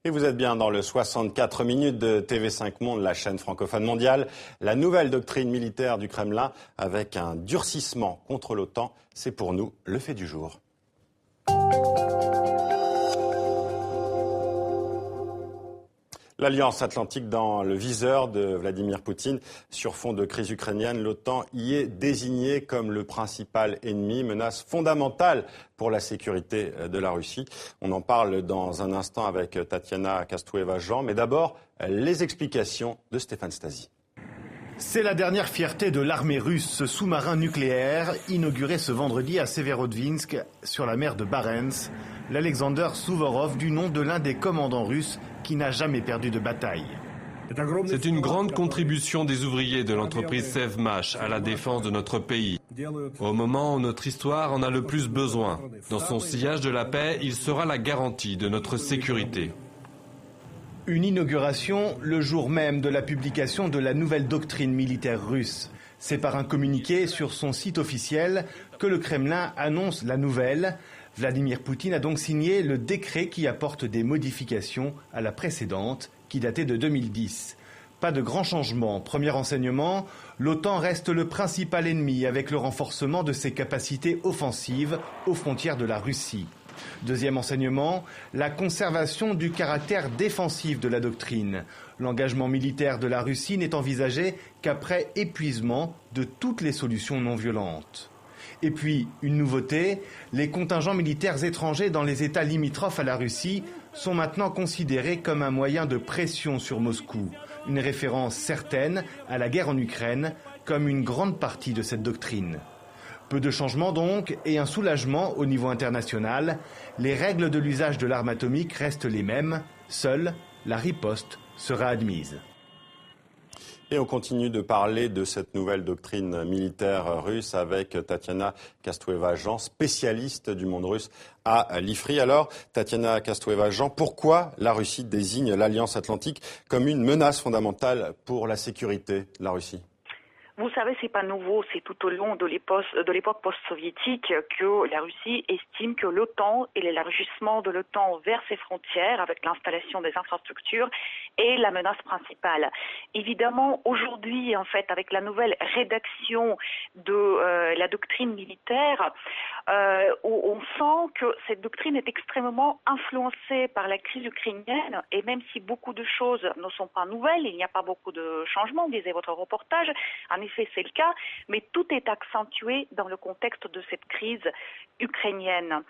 Et vous êtes bien dans le 64 minutes de TV5 Monde, la chaîne francophone mondiale. La nouvelle doctrine militaire du Kremlin avec un durcissement contre l'OTAN, c'est pour nous le fait du jour. L'Alliance Atlantique dans le viseur de Vladimir Poutine. Sur fond de crise ukrainienne, l'OTAN y est désignée comme le principal ennemi, menace fondamentale pour la sécurité de la Russie. On en parle dans un instant avec Tatiana Kastueva-Jean. Mais d'abord, les explications de Stéphane Stasi. C'est la dernière fierté de l'armée russe, ce sous-marin nucléaire, inauguré ce vendredi à Severodvinsk, sur la mer de Barents. L'Alexander Suvorov, du nom de l'un des commandants russes qui n'a jamais perdu de bataille. C'est une grande contribution des ouvriers de l'entreprise Sevmash à la défense de notre pays. Au moment où notre histoire en a le plus besoin, dans son sillage de la paix, il sera la garantie de notre sécurité. Une inauguration le jour même de la publication de la nouvelle doctrine militaire russe. C'est par un communiqué sur son site officiel que le Kremlin annonce la nouvelle. Vladimir Poutine a donc signé le décret qui apporte des modifications à la précédente, qui datait de 2010. Pas de grands changements. Premier enseignement, l'OTAN reste le principal ennemi avec le renforcement de ses capacités offensives aux frontières de la Russie. Deuxième enseignement, la conservation du caractère défensif de la doctrine. L'engagement militaire de la Russie n'est envisagé qu'après épuisement de toutes les solutions non violentes. Et puis, une nouveauté, les contingents militaires étrangers dans les États limitrophes à la Russie sont maintenant considérés comme un moyen de pression sur Moscou. Une référence certaine à la guerre en Ukraine, comme une grande partie de cette doctrine. Peu de changements donc, et un soulagement au niveau international. Les règles de l'usage de l'arme atomique restent les mêmes. Seule la riposte sera admise. Et on continue de parler de cette nouvelle doctrine militaire russe avec Tatiana Kastueva-Jean, spécialiste du monde russe à l'IFRI. Alors, Tatiana Kastueva-Jean, pourquoi la Russie désigne l'Alliance Atlantique comme une menace fondamentale pour la sécurité de la Russie ? Vous savez, c'est pas nouveau, c'est tout au long de l'époque post-soviétique que la Russie estime que l'OTAN et l'élargissement de l'OTAN vers ses frontières, avec l'installation des infrastructures, est la menace principale. Évidemment, aujourd'hui, en fait, avec la nouvelle rédaction de la doctrine militaire, on sent que cette doctrine est extrêmement influencée par la crise ukrainienne, et même si beaucoup de choses ne sont pas nouvelles, il n'y a pas beaucoup de changements, disait votre reportage. En effet, c'est le cas, mais tout est accentué dans le contexte de cette crise ukrainienne.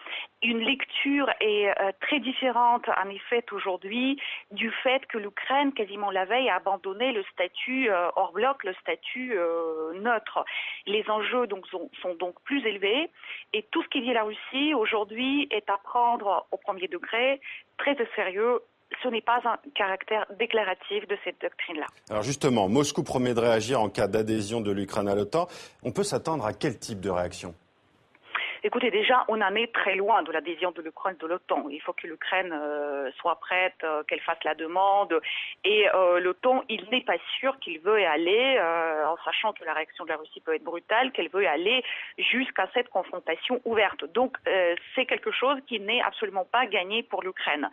Une lecture est très différente, en effet, aujourd'hui, du fait que l'Ukraine, quasiment la veille, a abandonné le statut hors bloc, le statut neutre. Les enjeux donc, sont donc plus élevés, et tout ce qui vient de la Russie, aujourd'hui, est à prendre au premier degré, très au sérieux. Ce n'est pas un caractère déclaratif de cette doctrine-là. Alors justement, Moscou promet de réagir en cas d'adhésion de l'Ukraine à l'OTAN. On peut s'attendre à quel type de réaction ? Écoutez, déjà, on en est très loin de l'adhésion de l'Ukraine de l'OTAN. Il faut que l'Ukraine soit prête, qu'elle fasse la demande. Et l'OTAN, il n'est pas sûr qu'il veut y aller, en sachant que la réaction de la Russie peut être brutale, qu'elle veut y aller jusqu'à cette confrontation ouverte. Donc, c'est quelque chose qui n'est absolument pas gagné pour l'Ukraine.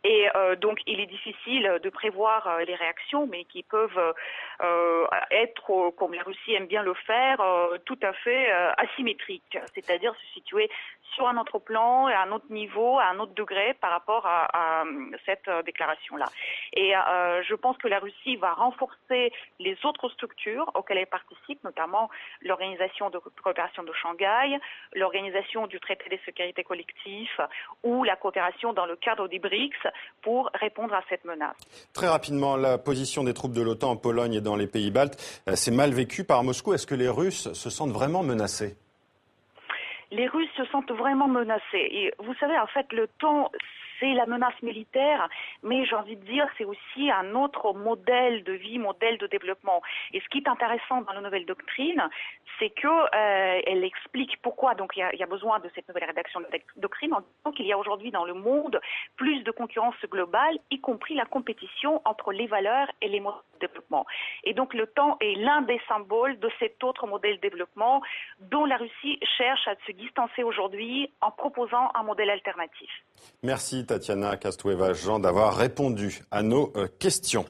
Et donc, il est difficile de prévoir les réactions, mais qui peuvent être, comme la Russie aime bien le faire, tout à fait asymétriques, c'est-à-dire se situer sur un autre plan, à un autre niveau, à un autre degré par rapport à cette déclaration-là. Et je pense que la Russie va renforcer les autres structures auxquelles elle participe, notamment l'Organisation de coopération de Shanghai, l'Organisation du traité de sécurité collectif ou la coopération dans le cadre des BRICS pour répondre à cette menace. Très rapidement, la position des troupes de l'OTAN en Pologne et dans les pays baltes, c'est mal vécu par Moscou. Est-ce que les Russes se sentent vraiment menacés ? Les Russes se sentent vraiment menacés. Et vous savez, en fait, l'OTAN, c'est la menace militaire, mais j'ai envie de dire, c'est aussi un autre modèle de vie, modèle de développement. Et ce qui est intéressant dans la nouvelle doctrine, c'est qu'elle explique pourquoi donc il y a besoin de cette nouvelle rédaction de doctrine, en disant qu'il y a aujourd'hui dans le monde plus de concurrence globale, y compris la compétition entre les valeurs et les modes développement. Et donc l'OTAN est l'un des symboles de cet autre modèle de développement dont la Russie cherche à se distancer aujourd'hui en proposant un modèle alternatif. Merci Tatiana Kastueva-Jean d'avoir répondu à nos questions.